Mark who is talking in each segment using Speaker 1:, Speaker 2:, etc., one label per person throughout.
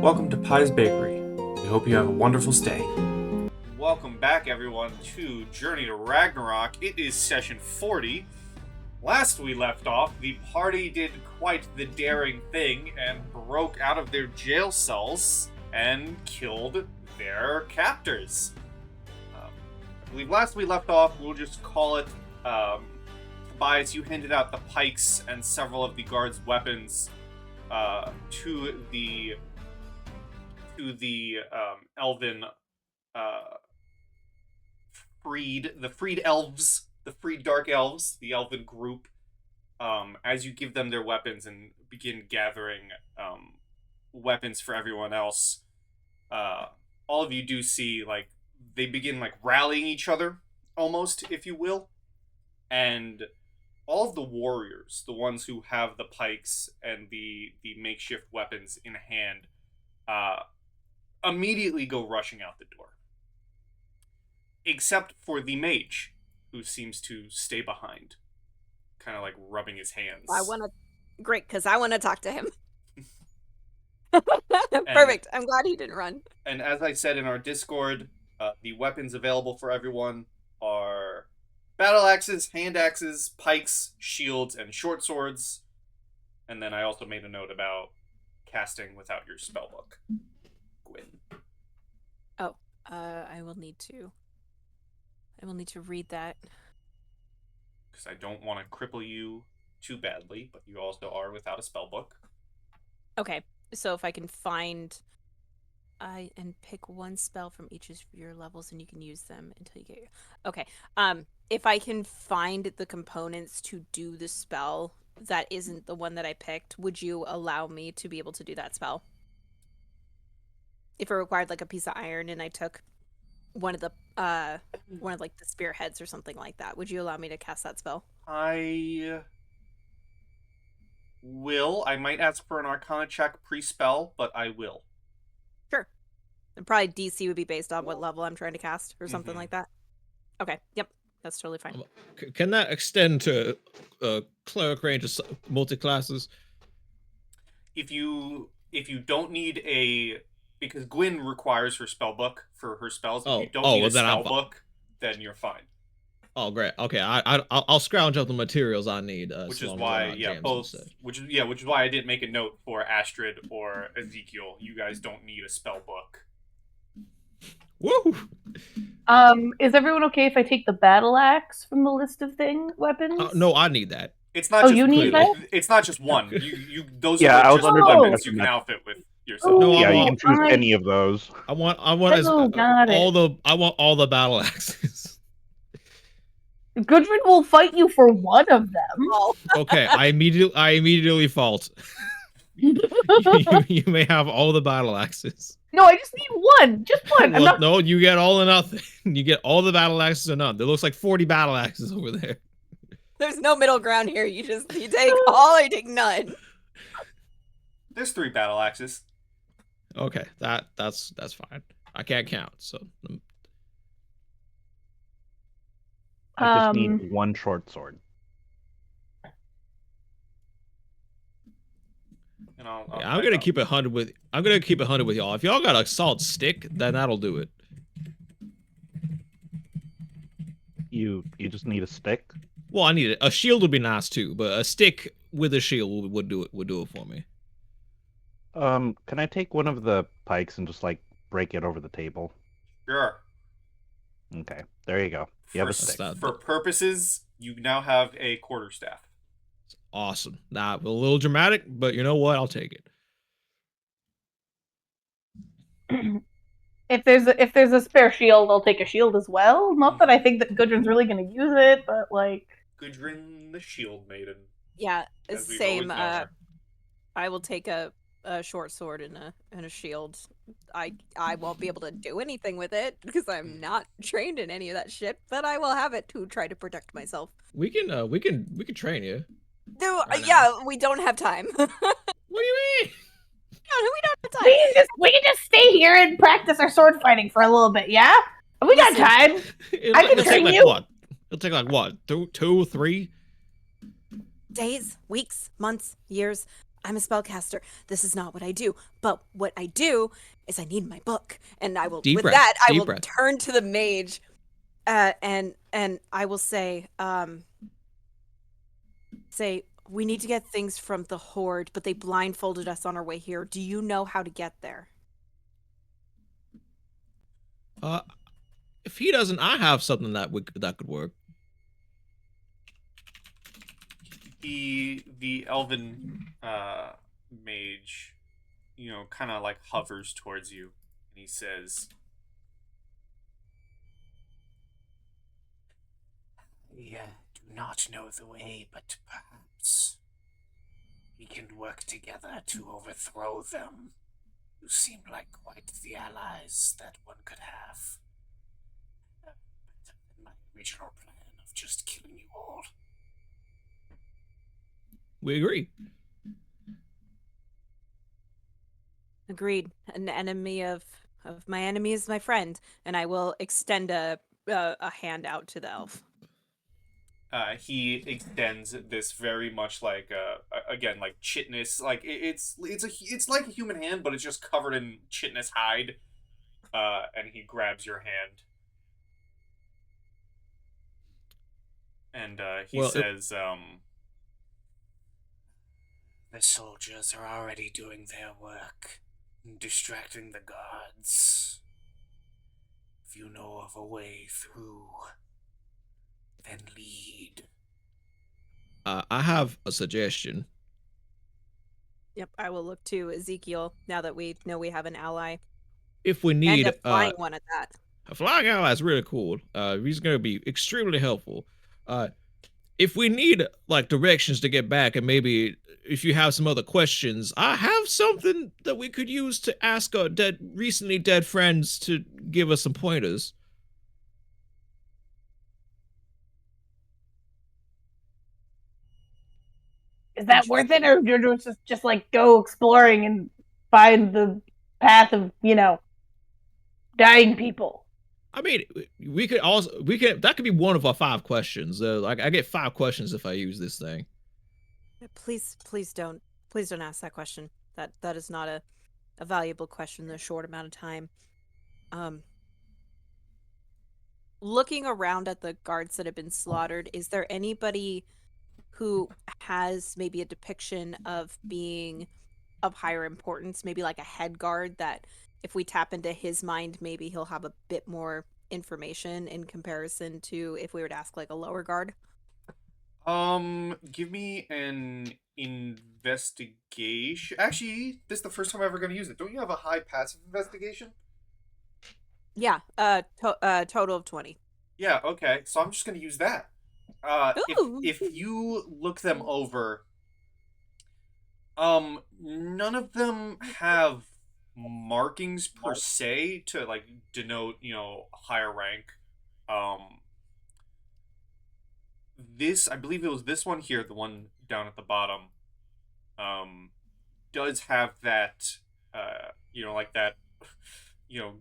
Speaker 1: Welcome to Pie's Bakery. We hope you have a wonderful stay. Welcome back, everyone, to Journey to Ragnarok. It is session 40. Last we left off, the party did quite the daring thing and broke out of their jail cells and killed their captors. I believe last we left off, we'll just call it, Tobias, you handed out the pikes and several of the guards' weapons to the elven freed elves, the freed dark elves, the elven group. As you give them their weapons and begin gathering weapons for everyone else, all of you do see they begin rallying each other, almost, if you will, and all of the warriors, the ones who have the pikes and the makeshift weapons in hand, immediately go rushing out the door. Except for the mage, who seems to stay behind, kind of rubbing his hands.
Speaker 2: Great, because I want to talk to him. Perfect. I'm glad he didn't run.
Speaker 1: And as I said in our Discord, the weapons available for everyone are battle axes, hand axes, pikes, shields, and short swords. And then I also made a note about casting without your spellbook. Gwyn.
Speaker 2: Oh, I will need to read that.
Speaker 1: Because I don't want to cripple you too badly, but you also are without a spellbook.
Speaker 2: Okay, so if I can find and pick one spell from each of your levels, and you can use them until you get. Okay, if I can find the components to do the spell that isn't the one that I picked, would you allow me to be able to do that spell? If it required a piece of iron, and I took one of the the spearheads or something like that, would you allow me to cast that spell?
Speaker 1: I will. I might ask for an Arcana check pre-spell, but I will.
Speaker 2: Sure. And probably DC would be based on what level I'm trying to cast or something like that. Okay. Yep. That's totally fine.
Speaker 3: Can that extend to cleric range of multi-classes?
Speaker 1: If you don't need because Gwyn requires her spellbook for her spells. If you don't need a spellbook, then you're fine.
Speaker 3: Oh, great. Okay, I'll scrounge up the materials I need.
Speaker 1: Which is why, which is why I didn't make a note for Astrid or Ezekiel. You guys don't need a spellbook.
Speaker 3: Woo!
Speaker 4: Is everyone okay if I take the battle axe from the list of weapons?
Speaker 3: No, I need that.
Speaker 1: It's not.
Speaker 4: You need that?
Speaker 1: It's not just one. Those
Speaker 5: are
Speaker 1: just weapons you can outfit with yourself.
Speaker 3: No,
Speaker 5: you can choose any of those.
Speaker 3: I want all the battle axes.
Speaker 4: Gudrun will fight you for one of them.
Speaker 3: Okay, I immediately fault. you may have all the battle axes.
Speaker 4: No, I just need one. Just one.
Speaker 3: Well, no, you get all or nothing. You get all the battle axes or none. There looks like 40 battle axes over there.
Speaker 2: There's no middle ground here. You take all or you take none.
Speaker 1: There's 3 battle axes.
Speaker 3: Okay, that's fine. I can't count, so.
Speaker 5: I just need one short sword.
Speaker 1: And
Speaker 3: I'm gonna keep it 100 with. I'm gonna keep it 100 with y'all. If y'all got a solid stick, then that'll do it.
Speaker 5: You just need a stick.
Speaker 3: Well, I need it. A shield would be nice too, but a stick with a shield would do it for me.
Speaker 5: Can I take one of the pikes and just break it over the table?
Speaker 1: Sure.
Speaker 5: Okay, there you go. You have a stick.
Speaker 1: For purposes, you now have a quarterstaff.
Speaker 3: Awesome. Nah, a little dramatic, but you know what? I'll take
Speaker 4: it. If there's a spare shield, I'll take a shield as well. Not that I think that Gudrun's really going to use it, but
Speaker 1: Gudrun, the shield maiden.
Speaker 2: Yeah, same. I will take a short sword and a shield. I won't be able to do anything with it because I'm not trained in any of that shit, but I will have it to try to protect myself.
Speaker 3: We can train you.
Speaker 2: No, yeah, we don't have time.
Speaker 3: What do you mean?
Speaker 2: No, we don't have time.
Speaker 4: We can just stay here and practice our sword fighting for a little bit, yeah? We got time. I can train you.
Speaker 3: What? It'll take what? 2, 3
Speaker 2: days, weeks, months, years. I'm a spellcaster. This is not what I do. But what I do is I need my book, and I will.
Speaker 3: Deep
Speaker 2: with
Speaker 3: breath,
Speaker 2: that, I
Speaker 3: deep
Speaker 2: will
Speaker 3: breath.
Speaker 2: turn to the mage, and I will say, we need to get things from the horde, but they blindfolded us on our way here. Do you know how to get there?
Speaker 3: If he doesn't, I have something that could work.
Speaker 1: The elven mage, kind of like hovers towards you, and he says, "I do not know the way, but perhaps we can work together to overthrow them. You seem like quite the allies that one could have. Better than my original plan of just killing you all."
Speaker 3: We agree.
Speaker 2: Agreed. An enemy of my enemy is my friend, and I will extend a hand out to the elf.
Speaker 1: He extends this very much like again like chitinous, like it's like a human hand, but it's just covered in chitinous hide. And he grabs your hand, and he says, "The soldiers are already doing their work, distracting the guards. If you know of a way through, then lead."
Speaker 3: I have a suggestion.
Speaker 2: Yep, I will look to Ezekiel now that we know we have an ally.
Speaker 3: If we
Speaker 2: And
Speaker 3: need
Speaker 2: a flying one at that.
Speaker 3: a flying ally is really cool. He's going to be extremely helpful. If we need like directions to get back, and maybe if you have some other questions, I have something that we could use to ask our recently dead friends to give us some pointers.
Speaker 4: Is that worth it, or you're just like go exploring and find the path of dying people?
Speaker 3: I mean, that could be one of our 5 questions. Like I get 5 questions if I use this thing.
Speaker 2: Please don't ask that question. That is not a valuable question in a short amount of time. Looking around at the guards that have been slaughtered, is there anybody who has maybe a depiction of being of higher importance, maybe like a head guard, that if we tap into his mind, maybe he'll have a bit more information in comparison to if we were to ask like a lower guard?
Speaker 1: Give me an investigation. Actually, this is the first time I'm ever going to use it. Don't you have a high passive investigation?
Speaker 2: Yeah, total of 20.
Speaker 1: Yeah, okay. So I'm just going to use that.
Speaker 2: Ooh.
Speaker 1: If you look them over, none of them have markings per se to like denote, higher rank. This, I believe it was this one here, the one down at the bottom, does have that, like that,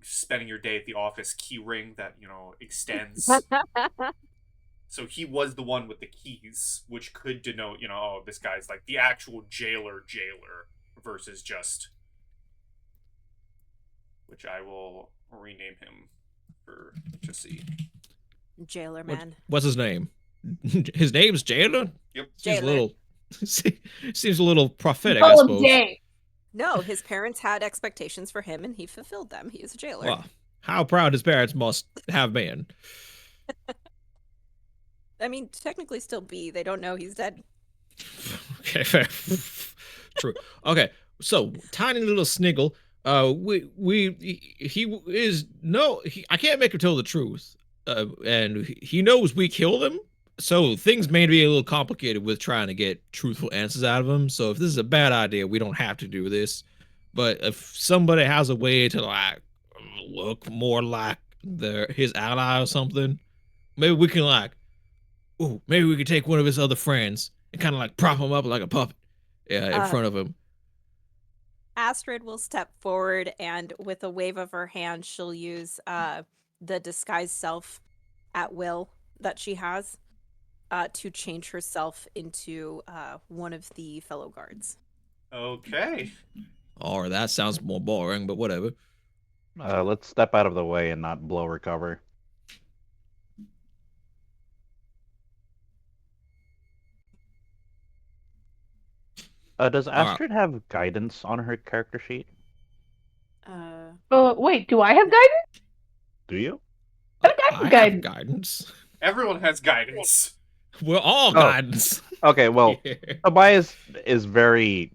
Speaker 1: spending your day at the office key ring that, extends. So he was the one with the keys, which could denote, oh, this guy's like the actual jailer versus just, which I will rename him for to see.
Speaker 2: Jailer man.
Speaker 3: What's his name? His name's Jailer?
Speaker 1: Yep.
Speaker 2: Jailer.
Speaker 3: Seems a little prophetic,
Speaker 4: Call
Speaker 3: I
Speaker 4: him
Speaker 3: suppose.
Speaker 4: Jay.
Speaker 2: No, his parents had expectations for him, and he fulfilled them. He is a jailer.
Speaker 3: Well, how proud his parents must have been.
Speaker 2: I mean, technically still be. They don't know he's dead.
Speaker 3: Okay, fair. True. Okay, so tiny little Sniggle. I can't make him tell the truth. And he knows we killed him. So things may be a little complicated with trying to get truthful answers out of him. So if this is a bad idea, we don't have to do this. But if somebody has a way to like look more like his ally or something, maybe we can maybe we could take one of his other friends and kind of like prop him up like a puppet in front of him.
Speaker 2: Astrid will step forward, and with a wave of her hand, she'll use the disguise self at will that she has to change herself into one of the fellow guards.
Speaker 1: Okay.
Speaker 3: Or that sounds more boring, but whatever.
Speaker 5: Let's step out of the way and not blow her cover. Does
Speaker 3: All right.
Speaker 5: Astrid have guidance on her character sheet?
Speaker 4: Wait, do I have guidance?
Speaker 5: Do you?
Speaker 4: I think I
Speaker 3: I
Speaker 4: have
Speaker 3: have
Speaker 4: guidance.
Speaker 3: guidance.
Speaker 1: Everyone has guidance.
Speaker 3: We're all
Speaker 5: Oh.
Speaker 3: guidance.
Speaker 5: Okay, well,
Speaker 3: Yeah.
Speaker 5: Tobias is very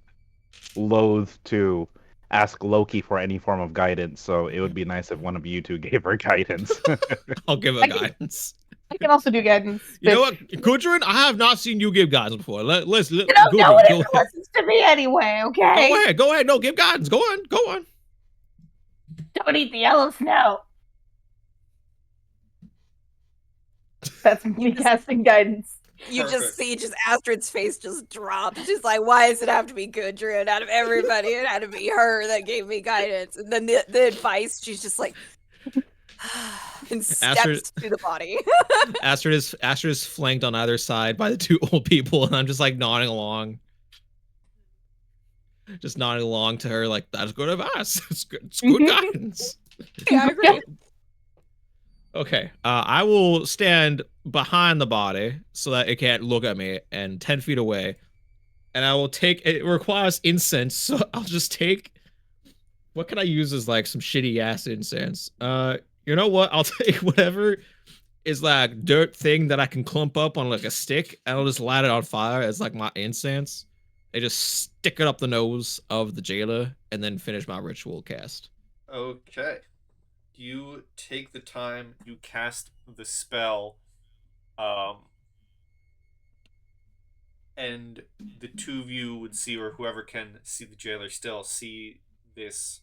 Speaker 5: loath to ask Loki for any form of guidance, so it would be nice if one of you two gave her guidance.
Speaker 3: I'll give her
Speaker 4: I can-
Speaker 3: guidance.
Speaker 4: I can also do guidance.
Speaker 3: You know
Speaker 4: bitch.
Speaker 3: what, Gudrun? I have not seen you give guidance before. Let's
Speaker 4: You know, no
Speaker 3: Gudrun,
Speaker 4: one
Speaker 3: go
Speaker 4: ever
Speaker 3: ahead.
Speaker 4: listens to me anyway, okay?
Speaker 3: Go ahead. No, give guidance. Go on.
Speaker 4: Don't eat the yellow snow. That's me casting guidance.
Speaker 2: You
Speaker 1: Perfect.
Speaker 2: just see Astrid's face just drop. She's like, why does it have to be Gudrun? Out of everybody, it had to be her that gave me guidance. And then the advice, she's just like, and steps
Speaker 3: Astrid-
Speaker 2: to the body.
Speaker 3: Astrid is flanked on either side by the two old people, and I'm just like nodding along. Just nodding along to her, like, that's good advice. It's good guidance.
Speaker 2: Yeah, I agree.
Speaker 3: Okay, I will stand behind the body so that it can't look at me, and 10 feet away. And I will take, it requires incense, so I'll just take, what can I use as like some shitty ass incense? You know what? I'll take whatever is like dirt thing that I can clump up on like a stick, and I'll just light it on fire as like my incense. And just stick it up the nose of the jailer, and then finish my ritual cast.
Speaker 1: Okay. You take the time, you cast the spell, and the two of you would see, or whoever can see the jailer still, see this,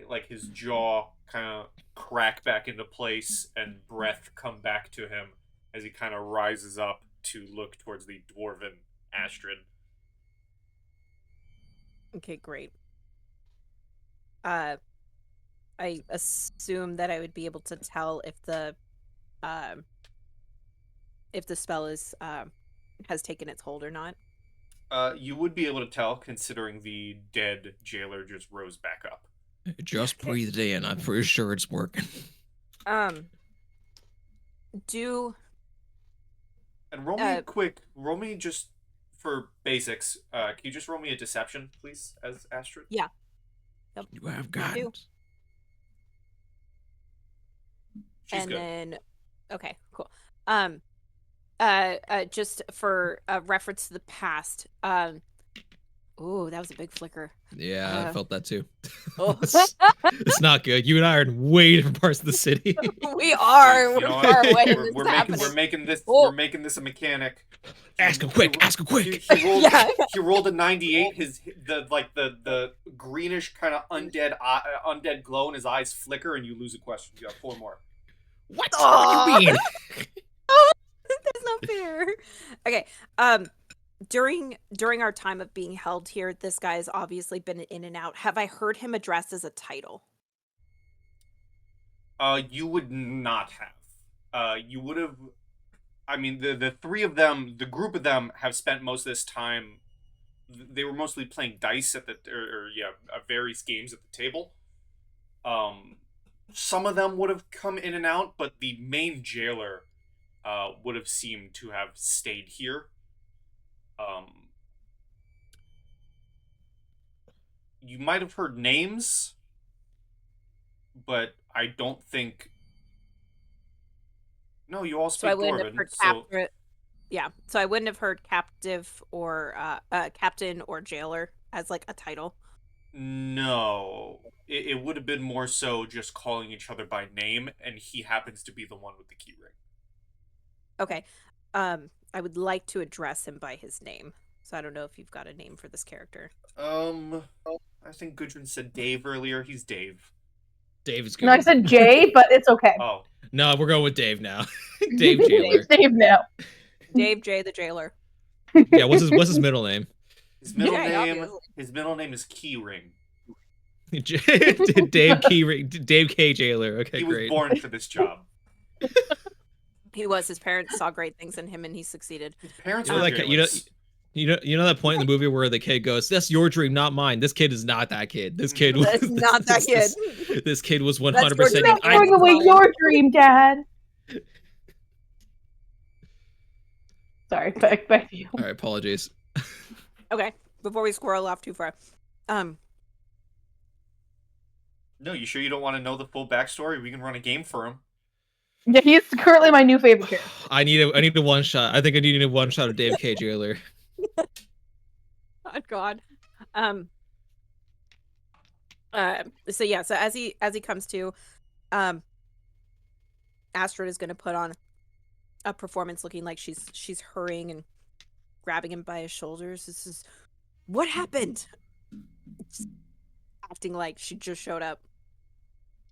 Speaker 1: like his jaw kind of crack back into place and breath come back to him as he kind of rises up to look towards the dwarven Astrid.
Speaker 2: Okay, great. I assume that I would be able to tell if the spell is has taken its hold or not.
Speaker 1: You would be able to tell, considering the dead jailer just rose back up.
Speaker 3: It just breathed in. I'm pretty sure it's working.
Speaker 2: Do
Speaker 1: And roll me just for basics. Can you just roll me a deception, please, as Astrid?
Speaker 2: Yeah.
Speaker 3: You have guidance.
Speaker 1: She's
Speaker 2: and
Speaker 1: good.
Speaker 2: then okay, cool. Just for reference to the past. Ooh, that was a big flicker.
Speaker 3: Yeah, I felt that too.
Speaker 2: Oh.
Speaker 3: It's not good. You and I are in way different parts of the city.
Speaker 2: We are.
Speaker 1: You
Speaker 2: We're
Speaker 1: know
Speaker 2: far
Speaker 1: what?
Speaker 2: away.
Speaker 1: We're making this.
Speaker 2: Oh.
Speaker 1: We're making this a mechanic.
Speaker 3: Ask him quick. Ask him quick.
Speaker 1: He rolled,
Speaker 2: Yeah.
Speaker 1: he rolled a 98. The greenish kind of undead glow in his eyes flicker, and you lose a question. You have 4 more.
Speaker 3: What?
Speaker 2: Aw.
Speaker 3: What do you mean?
Speaker 2: That's not fair. Okay. During our time of being held here, this guy has obviously been in and out. Have I heard him addressed as a title?
Speaker 1: You would not have. You would have. I mean, the three of them, the group of them, have spent most of this time. They were mostly playing dice at various games at the table. Some of them would have come in and out, but the main jailer would have seemed to have stayed here. You might have heard names, but I don't think. No, you all
Speaker 2: So
Speaker 1: speak
Speaker 2: I wouldn't have
Speaker 1: Dwarven.
Speaker 2: heard
Speaker 1: So
Speaker 2: yeah. So I wouldn't have heard captive or captain or jailer as like a title.
Speaker 1: no, it would have been more so just calling each other by name, and he happens to be the one with the key ring.
Speaker 2: Okay. I would like to address him by his name. So I don't know if you've got a name for this character.
Speaker 1: I think Gudrun said Dave earlier. He's Dave.
Speaker 3: Dave is good.
Speaker 4: No, I said Jay, but it's okay.
Speaker 1: Oh,
Speaker 3: No, we're going with Dave now. Dave Jailer.
Speaker 4: It's Dave now.
Speaker 2: Dave J. the Jailer.
Speaker 3: Yeah, what's his middle name?
Speaker 1: his middle
Speaker 2: Yeah,
Speaker 1: name.
Speaker 2: obviously.
Speaker 1: His middle name is Keyring.
Speaker 3: Dave K. Jailer. Okay,
Speaker 1: He was
Speaker 3: great.
Speaker 1: born for this job.
Speaker 2: He was. His parents saw great things in him, and he succeeded.
Speaker 1: His parents
Speaker 3: You
Speaker 1: were
Speaker 3: know,
Speaker 1: jailers.
Speaker 3: You know that point in the movie where the kid goes, "That's your dream, not mine." This kid is not that kid. This kid was
Speaker 2: That's not that kid.
Speaker 3: This kid was
Speaker 2: That's
Speaker 3: 100%.
Speaker 2: your
Speaker 4: You're not throwing away your dream, Dad. Sorry, back to you.
Speaker 3: All right, apologies.
Speaker 2: Okay, before we squirrel off too far.
Speaker 1: No, you sure you don't want to know the full backstory? We can run a game for him.
Speaker 4: Yeah, he's currently my new favorite character.
Speaker 3: I need a one shot. I think I need a one shot of Dave K. Jailer.
Speaker 2: Oh God. So yeah, so as he comes to, Astrid is gonna put on a performance looking like she's hurrying and grabbing him by his shoulders. This is what happened. Just acting like she just showed up.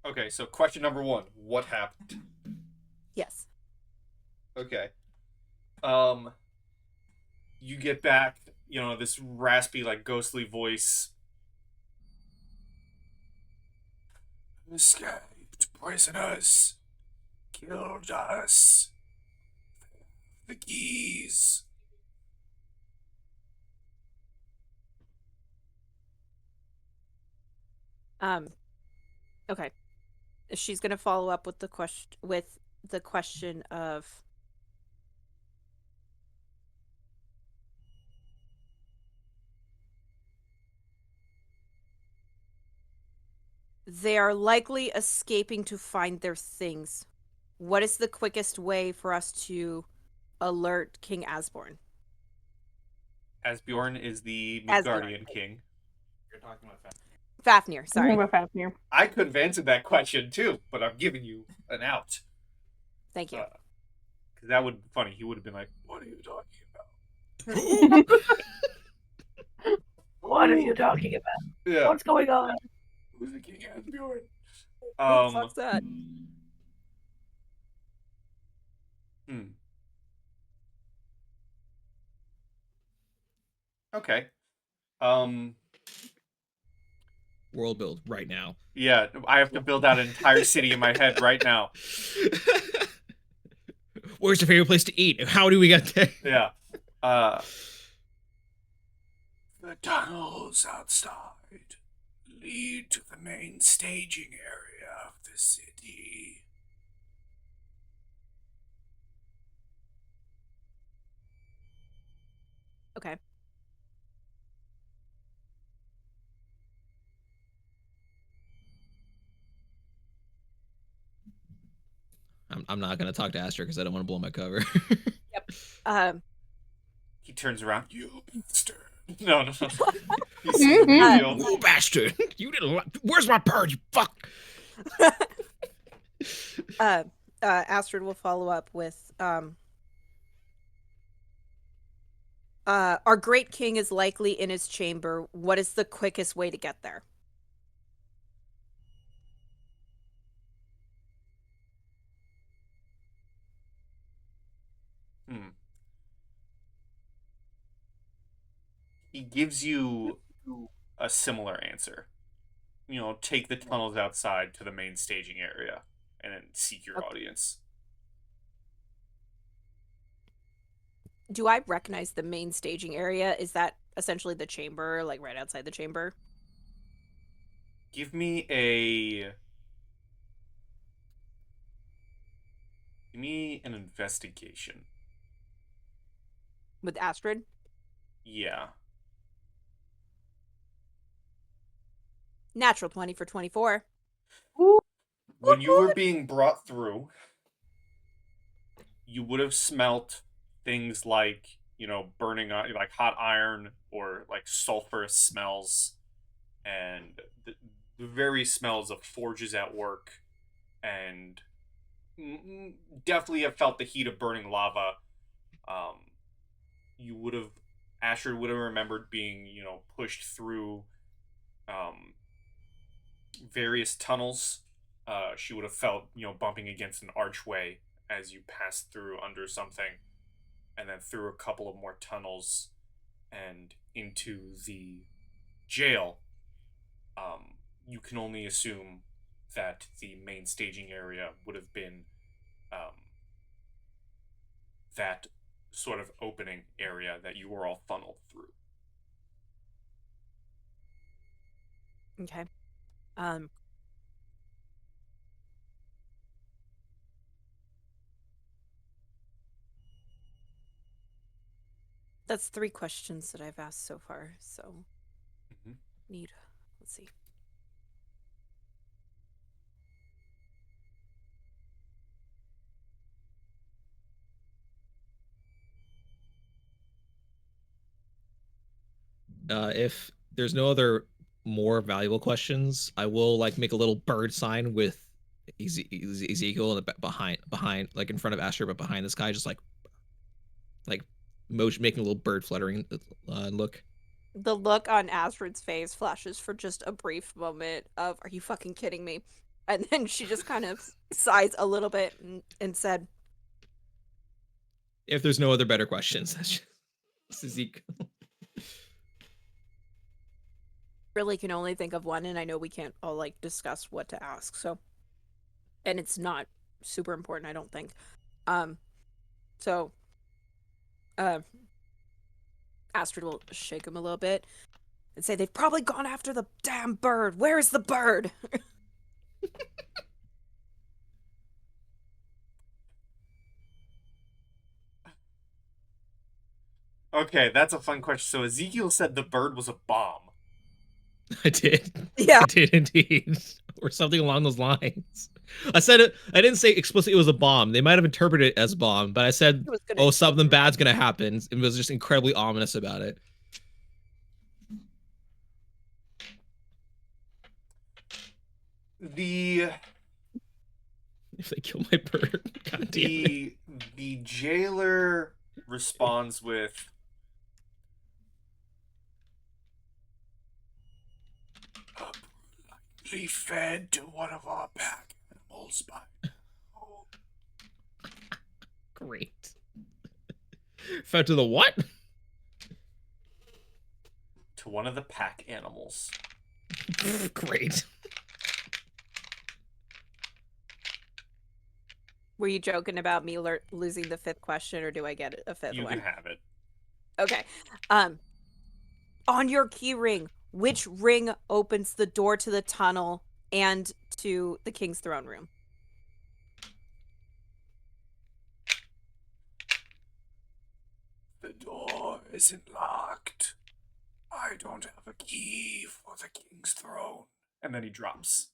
Speaker 1: Okay, so question number 1. What happened?
Speaker 2: Yes.
Speaker 1: Okay. You get back, this raspy, like, ghostly voice. Escaped prisoners. Killed us. The keys.
Speaker 2: Okay. She's gonna follow up with the question of they are likely escaping to find their things. What is the quickest way for us to alert King Asborn?
Speaker 1: Asbjorn is the
Speaker 2: Asbjorn.
Speaker 1: Midgardian king. You're talking about
Speaker 2: Fafnir, sorry.
Speaker 4: About Fafnir.
Speaker 1: I could have answered that question too, but I'm giving you an out.
Speaker 2: Thank you.
Speaker 1: Because that would be funny. He would have been like, "What are you talking about?"
Speaker 4: What are you talking about?
Speaker 1: Yeah.
Speaker 4: What's going on?
Speaker 1: Who's the King Asbjorn?
Speaker 2: What the fuck's that?
Speaker 1: Okay.
Speaker 3: World build right now.
Speaker 1: Yeah, I have to build out an entire city in my head right now.
Speaker 3: Where's your favorite place to eat? How do we get there?
Speaker 1: Yeah. The tunnels outside lead to the main staging area of the city.
Speaker 2: Okay.
Speaker 3: I'm not gonna talk to Astrid because I don't want to blow my cover.
Speaker 2: Yep.
Speaker 1: He turns around. You bastard. No.
Speaker 3: You bastard! You didn't. Where's my bird? You fuck.
Speaker 2: Astrid will follow up with our great king is likely in his chamber. What is the quickest way to get there?
Speaker 1: He gives you a similar answer. Take the tunnels outside to the main staging area and then seek your audience.
Speaker 2: Do I recognize the main staging area? Is that essentially the chamber, like right outside the chamber?
Speaker 1: Give me an investigation.
Speaker 2: With Astrid?
Speaker 1: Yeah.
Speaker 2: Natural 20 for 24.
Speaker 1: When you were being brought through, you would have smelt things like, burning, like hot iron or like sulfurous smells and the very smells of forges at work, and definitely have felt the heat of burning lava. Astrid would have remembered being, pushed through various tunnels. She would have felt, bumping against an archway as you passed through under something, and then through a couple of more tunnels and into the jail. You can only assume that the main staging area would have been that sort of opening area that you were all funneled through.
Speaker 2: Okay. That's 3 questions that I've asked so far, so let's see.
Speaker 3: If there's no other more valuable questions, I will like make a little bird sign with Ezekiel in the behind, like in front of Asher, but behind this guy, just like motion, making a little bird fluttering look.
Speaker 2: The look on Astrid's face flashes for just a brief moment of, are you fucking kidding me? And then she just kind of sighs a little bit and said,
Speaker 3: if there's no other better questions, that's just Ezekiel.
Speaker 2: Really can only think of one, and I know we can't all like discuss what to ask, so, and it's not super important, I don't think. Astrid will shake him a little bit and say, they've probably gone after the damn bird. Where is the bird?
Speaker 1: Okay, that's a fun question. So Ezekiel said the bird was a bomb.
Speaker 3: I did.
Speaker 2: Yeah.
Speaker 3: I did indeed. Or something along those lines. I said it. I didn't say explicitly it was a bomb. They might have interpreted it as bomb, but I said, oh, something bad's going to happen. It was just incredibly ominous about it. If they kill my bird, God damn it.
Speaker 1: The jailer responds with, "He fed to one of our pack animals by." Oh.
Speaker 3: Great. Fed to the what?
Speaker 1: To one of the pack animals.
Speaker 3: Great.
Speaker 2: Were you joking about me losing the 5th question, or do I get a 5th one?
Speaker 1: You can have it.
Speaker 2: Okay. On your key ring, which ring opens the door to the tunnel and to the king's throne room?
Speaker 1: The door isn't locked. I don't have a key for the king's throne. And then he drops.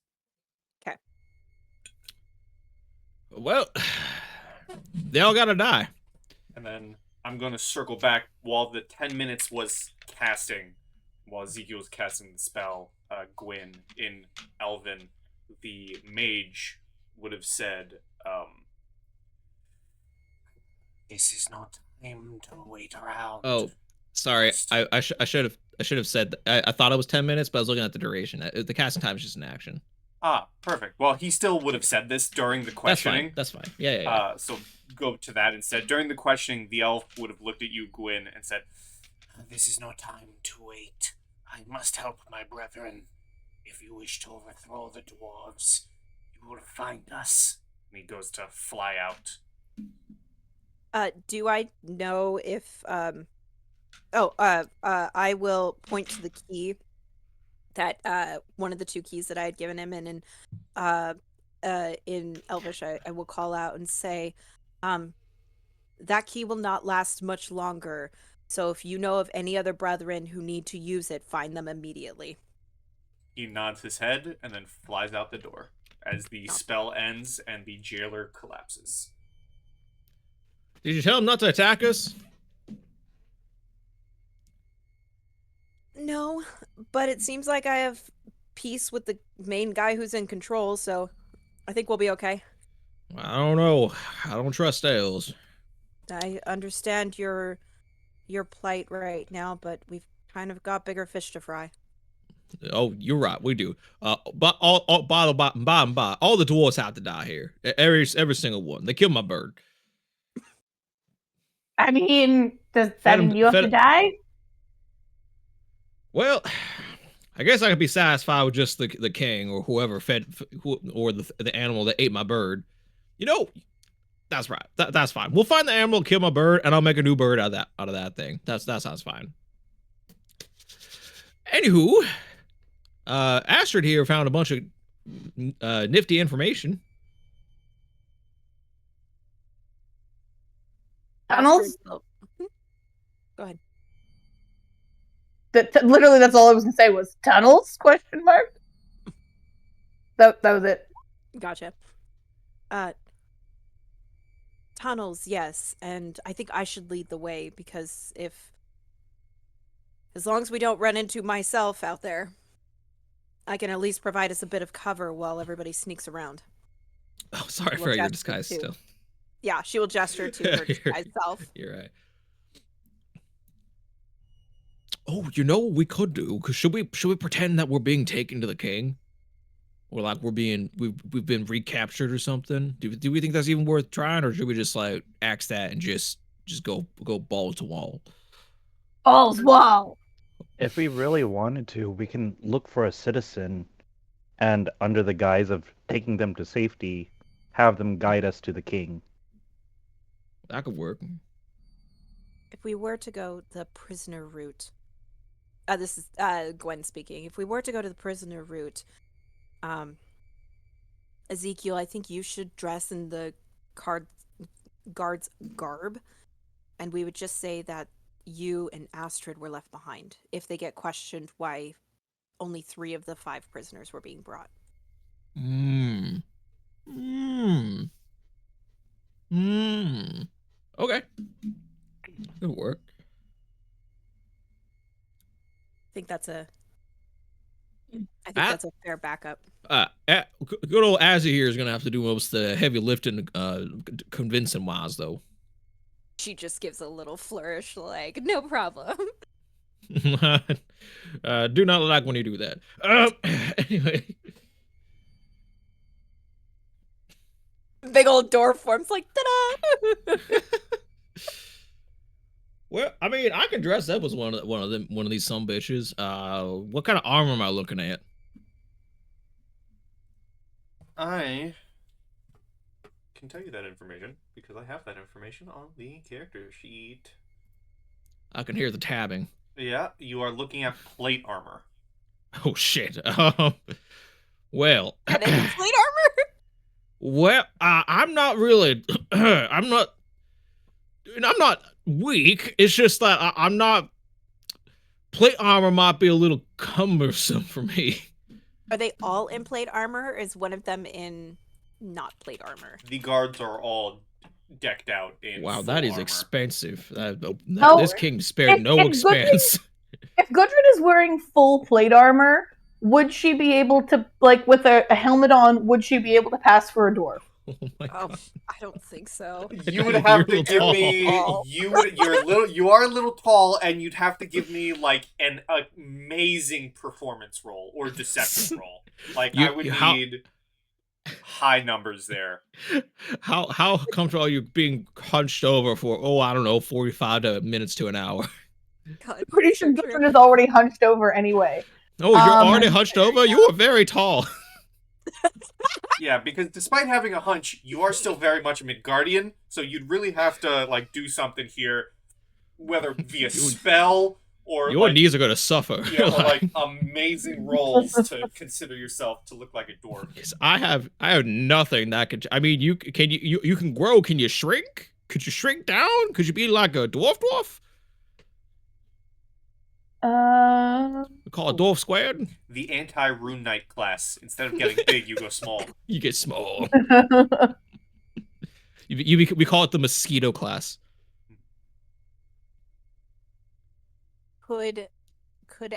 Speaker 2: Okay.
Speaker 3: Well, they all gotta die.
Speaker 1: And then I'm going to circle back while the 10 minutes was casting, while Ezekiel was casting the spell, Gwyn in Elven, the mage would have said, "This is not time to wait around."
Speaker 3: Oh, sorry. I should have said that. I thought it was 10 minutes, but I was looking at the duration. The casting time is just an action.
Speaker 1: Ah, perfect. Well, he still would have said this during the questioning.
Speaker 3: That's fine. Yeah.
Speaker 1: So go to that instead. During the questioning, the elf would have looked at you, Gwyn, and said, "This is no time to wait. I must help my brethren. If you wish to overthrow the dwarves, you will find us." And he goes to fly out.
Speaker 2: Do I know if I will point to the key that one of the 2 keys that I had given him, and in Elvish I will call out and say, that key will not last much longer, so if you know of any other brethren who need to use it, find them immediately.
Speaker 1: He nods his head and then flies out the door as the spell ends and the jailer collapses.
Speaker 3: Did you tell him not to attack us?
Speaker 2: No, but it seems like I have peace with the main guy who's in control, so I think we'll be okay.
Speaker 3: I don't know. I don't trust ales.
Speaker 2: I understand your plight right now, but we've kind of got bigger fish to fry.
Speaker 3: Oh, you're right. We do. But all the dwarves have to die here. Every single one. They killed my bird.
Speaker 4: I mean, does that mean you have to die?
Speaker 3: Well, I guess I could be satisfied with just the king or whoever fed or the animal that ate my bird. You know, That's right. That's fine. We'll find the emerald, kill my bird, and I'll make a new bird out of that thing. That sounds fine. Anywho, Astrid here found a bunch of nifty information.
Speaker 4: Tunnels?
Speaker 2: Astrid- oh, Go ahead.
Speaker 4: Literally, that's all I was gonna say was tunnels? Question mark. That was it.
Speaker 2: Gotcha. Tunnels, yes, and I think I should lead the way because as long as we don't run into myself out there, I can at least provide us a bit of cover while everybody sneaks around.
Speaker 3: Oh, sorry
Speaker 2: Well,
Speaker 3: for your
Speaker 2: gesture
Speaker 3: disguise
Speaker 2: too.
Speaker 3: still.
Speaker 2: Yeah, she will gesture to her disguised self.
Speaker 3: You're right. Oh, you know what we could do? Cause should we pretend that we're being taken to the king? Or like we've been recaptured or something? Do we think that's even worth trying, or should we just like axe that and just go ball to wall?
Speaker 4: Balls wall.
Speaker 5: If we really wanted to, we can look for a citizen and, under the guise of taking them to safety, have them guide us to the king.
Speaker 3: That could work.
Speaker 2: If we were to go the prisoner route, this is Gwen speaking. If we were to go to the prisoner route, Ezekiel, I think you should dress in the guard's garb, and we would just say that you and Astrid were left behind if they get questioned why only 3 of the 5 prisoners were being brought.
Speaker 3: Okay. Good work.
Speaker 2: I think that's a that's a fair backup.
Speaker 3: Good old Azzy here is gonna have to do most of the heavy lifting, convincing wise though.
Speaker 2: She just gives a little flourish, like, no problem.
Speaker 3: Do not like when you do that. Anyway.
Speaker 2: Big old door forms, like, ta-da!
Speaker 3: Well, I mean, I can dress up as one of these sumbitches. What kind of armor am I looking at?
Speaker 1: I can tell you that information because I have that information on the character sheet.
Speaker 3: I can hear the tabbing.
Speaker 1: Yeah, you are looking at plate armor.
Speaker 3: Oh shit. Well,
Speaker 2: Are they in plate armor?
Speaker 3: well, I'm not really. I'm not weak. It's just that I'm not. Plate armor might be a little cumbersome for me.
Speaker 2: Are they all in plate armor, or is one of them in not plate armor?
Speaker 1: The guards are all decked out in
Speaker 3: Wow,
Speaker 1: full
Speaker 3: that is
Speaker 1: armor.
Speaker 3: expensive.
Speaker 4: Oh,
Speaker 3: This king spared no expense.
Speaker 4: If Gudrun is wearing full plate armor, would she be able to, like, with a helmet on, would she be able to pass for a dwarf?
Speaker 3: Oh my
Speaker 2: Oh,
Speaker 3: god.
Speaker 2: I don't think so.
Speaker 1: You would have to
Speaker 3: You're
Speaker 1: give
Speaker 3: tall.
Speaker 1: me you are a little tall, and you'd have to give me like an amazing performance roll or deception roll. Like I would need high numbers there.
Speaker 3: How comfortable are you being hunched over for, I don't know, 45 minutes to an hour?
Speaker 2: God,
Speaker 4: Pretty sure
Speaker 2: so true.
Speaker 4: Gudrun is already hunched over anyway.
Speaker 3: Oh, you're already hunched over? You are very tall.
Speaker 1: Yeah, because despite having a hunch, you are still very much a Midgardian, so you'd really have to like do something here, whether via spell or
Speaker 3: Your
Speaker 1: like,
Speaker 3: knees are gonna suffer.
Speaker 1: yeah, or like amazing rolls to consider yourself to look like a dwarf.
Speaker 3: 'Cause I have nothing that could. I mean, you can grow. Can you shrink? Could you shrink down? Could you be like a dwarf? We call it dwarf squared.
Speaker 1: The anti-Rune Knight class. Instead of getting big, you go small.
Speaker 3: You get small. We call it the mosquito class.
Speaker 2: Could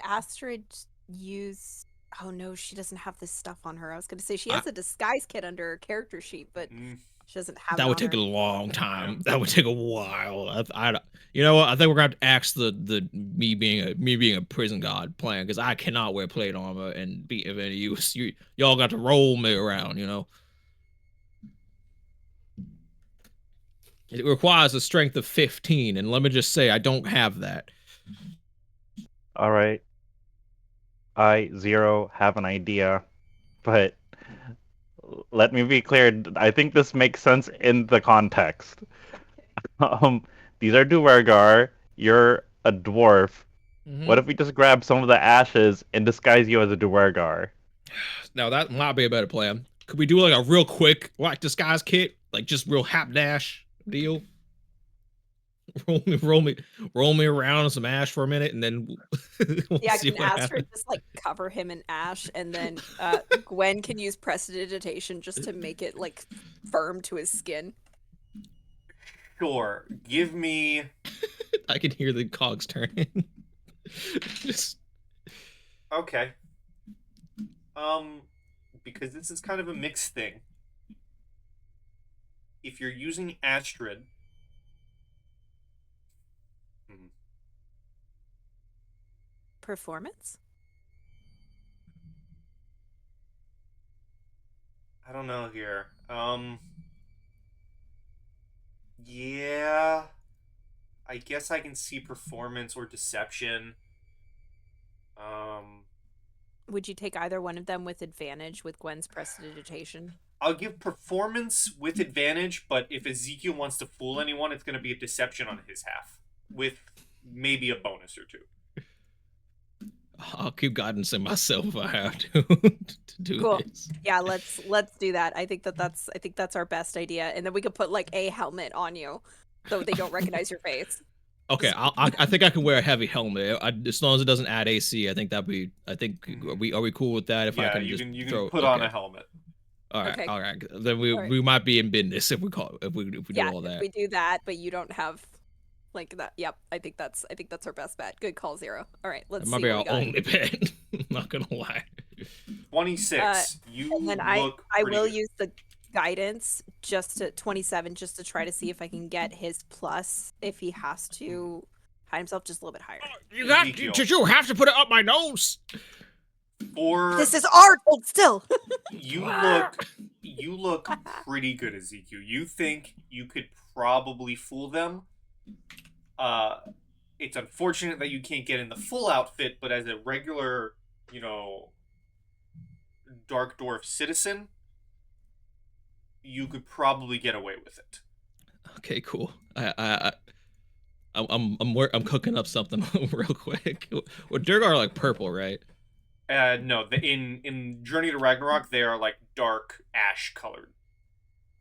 Speaker 2: Astrid use? Oh no, she doesn't have this stuff on her. I was going to say she has a disguise kit under her character sheet, but she doesn't have.
Speaker 3: That would take a long time. That would take a while. You know what? I think we're gonna have to axe the me being a prison guard plan, because I cannot wear plate armor and be of any use. Y'all got to roll me around, you know. It requires a strength of 15, and let me just say, I don't have that.
Speaker 5: All right. I, Zero, have an idea, but let me be clear. I think this makes sense in the context. These are Duergar. You're a dwarf.
Speaker 3: Mhm.
Speaker 5: What if we just grab some of the ashes and disguise you as a Duergar?
Speaker 3: Now that might be a better plan. Could we do like a real quick like disguise kit, like just real hapdash deal? Roll me around in some ash for a minute, and then we'll
Speaker 2: Yeah,
Speaker 3: see
Speaker 2: can
Speaker 3: what
Speaker 2: Astrid
Speaker 3: happens.
Speaker 2: just like cover him in ash, and then Gwen can use prestidigitation just to make it like firm to his skin.
Speaker 1: Sure. Give me.
Speaker 3: I can hear the cogs turning. Just
Speaker 1: Okay. Because this is kind of a mixed thing. If you're using Astrid,
Speaker 2: Performance?
Speaker 1: I don't know here. Yeah. I guess I can see performance or deception.
Speaker 2: Would you take either one of them with advantage with Gwen's prestidigitation?
Speaker 1: I'll give performance with advantage, but if Ezekiel wants to fool anyone, it's going to be a deception on his half, with maybe a bonus or two.
Speaker 3: I'll keep guidancing myself if I have to do
Speaker 2: Cool.
Speaker 3: this.
Speaker 2: Yeah, let's do that. I think that's our best idea, and then we could put like a helmet on you, so they don't recognize your face.
Speaker 3: Okay, I think I can wear a heavy helmet as long as it doesn't add AC. I think that'd be. I think are we cool with that? If I
Speaker 1: Yeah,
Speaker 3: can
Speaker 1: you
Speaker 3: just
Speaker 1: can
Speaker 3: throw,
Speaker 1: put on a helmet.
Speaker 3: All right,
Speaker 2: Okay.
Speaker 3: all right. Then we
Speaker 2: All right.
Speaker 3: we might be in business if we do
Speaker 2: Yeah,
Speaker 3: all
Speaker 2: if
Speaker 3: that.
Speaker 2: we do that, but you don't have like that. Yep, I think that's our best bet. Good call, Zero. All right, let's
Speaker 3: That might
Speaker 2: see
Speaker 3: be
Speaker 2: what
Speaker 3: our
Speaker 2: we got.
Speaker 3: only bet. I'm not gonna lie.
Speaker 1: 26. You
Speaker 2: And then
Speaker 1: look
Speaker 2: I
Speaker 1: pretty
Speaker 2: will
Speaker 1: good.
Speaker 2: use the guidance just to 27 just to try to see if I can get his plus if he has to hide himself just a little bit higher.
Speaker 1: Ezekiel.
Speaker 3: You have to put it up my nose.
Speaker 1: For
Speaker 2: This is art, hold still.
Speaker 1: you look pretty good, Ezekiel. You think you could probably fool them. It's unfortunate that you can't get in the full outfit, but as a regular, Dark Dwarf citizen, you could probably get away with it.
Speaker 3: Okay, cool. I'm cooking up something real quick. Well, Durgar are like purple, right?
Speaker 1: No, in Journey to Ragnarok, they are like dark ash colored.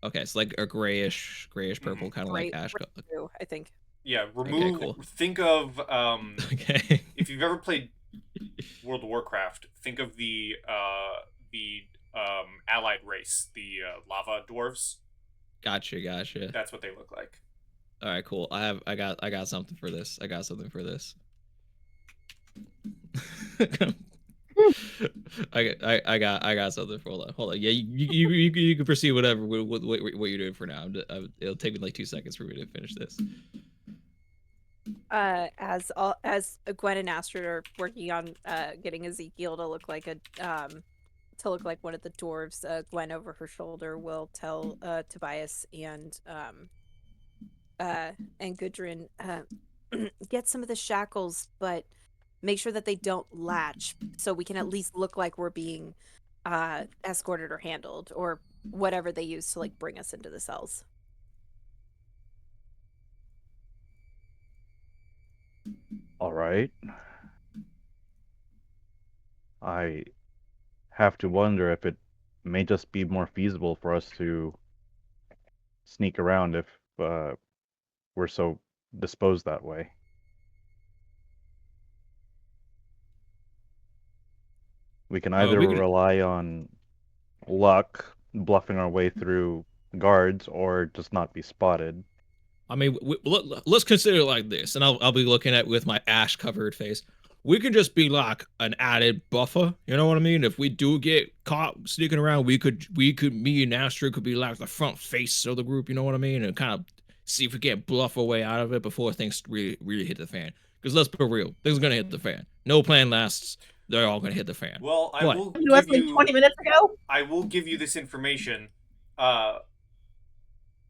Speaker 3: Okay, it's like a grayish purple, kind of like ash color.
Speaker 2: Blue, I think.
Speaker 1: Yeah, remove.
Speaker 3: Okay, cool.
Speaker 1: Think of
Speaker 3: Okay.
Speaker 1: if you've ever played World of Warcraft, think of the allied race, the lava dwarves.
Speaker 3: Gotcha.
Speaker 1: That's what they look like.
Speaker 3: All right, cool. I got something for this. I got something for this. I got something for hold on. Yeah, you can proceed what you're doing for now. It'll take me like 2 seconds for me to finish this.
Speaker 2: As Gwen and Astrid are working on getting Ezekiel to look like one of the dwarves, Gwen over her shoulder will tell Tobias and Gudrun, get some of the shackles, but make sure that they don't latch, so we can at least look like we're being escorted or handled, or whatever they use to like bring us into the cells.
Speaker 5: All right. I have to wonder if it may just be more feasible for us to sneak around if we're so disposed that way. We can either rely on luck, bluffing our way through guards, or just not be spotted.
Speaker 3: I mean, let's consider it like this, and I'll be looking at with my ash covered face. We can just be like an added buffer, you know what I mean? If we do get caught sneaking around, me and Astrid could be like the front face of the group, you know what I mean? And kind of see if we can't bluff our way out of it before things really hit the fan. Because let's be real, things are gonna hit the fan. No plan lasts. They're all gonna hit the fan.
Speaker 1: Well, I will give
Speaker 4: Leslie,
Speaker 1: you
Speaker 4: 20 minutes ago.
Speaker 1: I will give you this information.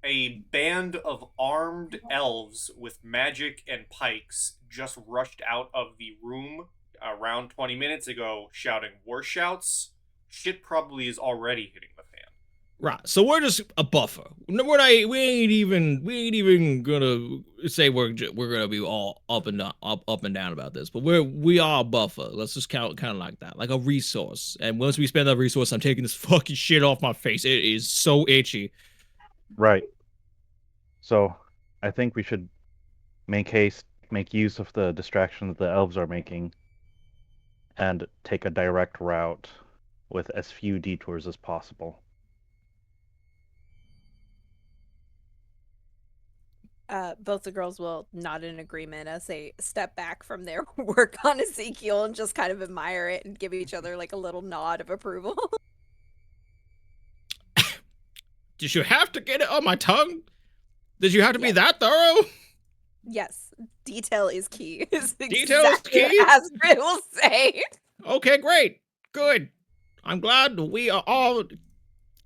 Speaker 1: A band of armed elves with magic and pikes just rushed out of the room around 20 minutes ago shouting war shouts. Shit probably is already hitting the fan.
Speaker 3: Right. So we're just a buffer. We're not. We ain't even gonna say we're gonna be all up and down, up and down about this. But we are a buffer. Let's just count kind of like that, like a resource. And once we spend that resource, I'm taking this fucking shit off my face. It is so itchy.
Speaker 5: Right. So, I think we should make use of the distraction that the elves are making, and take a direct route with as few detours as possible.
Speaker 2: Both the girls will nod in agreement as they step back from their work on Ezekiel and just kind of admire it and give each other like a little nod of approval.
Speaker 3: Did you have to get it on my tongue? Did you have to be that thorough?
Speaker 2: Yes, detail is key.
Speaker 3: Detail is key?
Speaker 2: What Astrid will say.
Speaker 3: Okay, great. Good. I'm glad we are all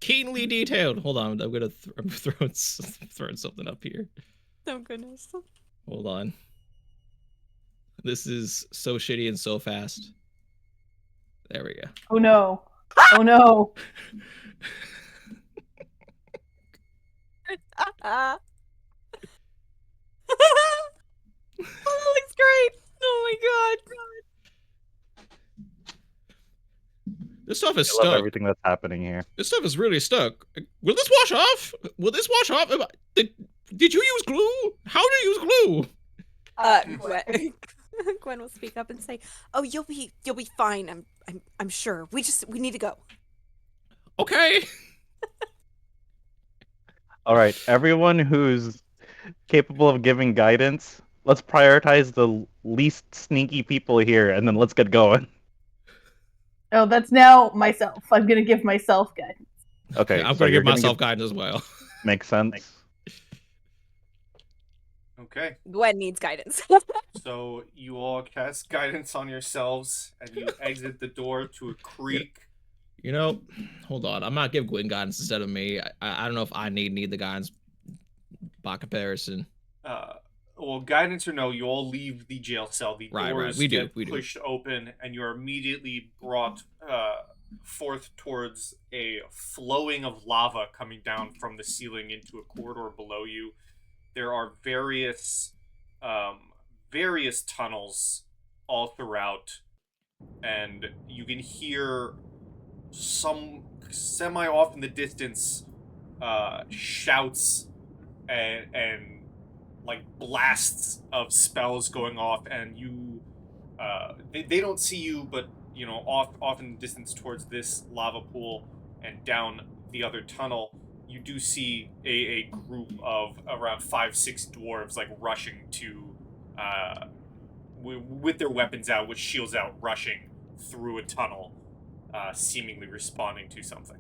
Speaker 3: keenly detailed. Hold on, I'm gonna I'm throwing something up here.
Speaker 2: Oh goodness.
Speaker 3: Hold on. This is so shitty and so fast. There we go.
Speaker 4: Oh no. Oh no.
Speaker 2: Oh, that looks great. Oh my god.
Speaker 3: This stuff is
Speaker 5: I love
Speaker 3: stuck.
Speaker 5: everything that's happening here.
Speaker 3: This stuff is really stuck. Will this wash off? Will this wash off? Did you use glue? How do you use glue?
Speaker 2: Gwen will speak up and say, "Oh, you'll be fine. I'm sure. We need to go."
Speaker 3: Okay.
Speaker 5: All right, everyone who's capable of giving guidance, let's prioritize the least sneaky people here, and then let's get going.
Speaker 4: Oh, that's now myself. I'm gonna give myself guidance.
Speaker 5: Okay,
Speaker 3: I'm
Speaker 5: so
Speaker 3: gonna
Speaker 5: you're
Speaker 3: give myself guidance as well.
Speaker 5: Makes sense.
Speaker 1: Okay,
Speaker 2: Gwen needs guidance.
Speaker 1: so you all cast guidance on yourselves, and you exit the door to a creek.
Speaker 3: You know, hold on. I'm not giving Gwen guidance instead of me. I don't know if I need the guidance by comparison.
Speaker 1: Well, guidance or no, you all leave the jail cell. The doors get pushed open, and you are immediately brought forth towards a flowing of lava coming down from the ceiling into a corridor below you. There are various tunnels all throughout, and you can hear some semi-off in the distance shouts and like blasts of spells going off, and you they don't see you, but you know, off in the distance towards this lava pool and down the other tunnel, you do see a group of around 5-6 dwarves like rushing to with their weapons out, with shields out, rushing through a tunnel, seemingly responding to something.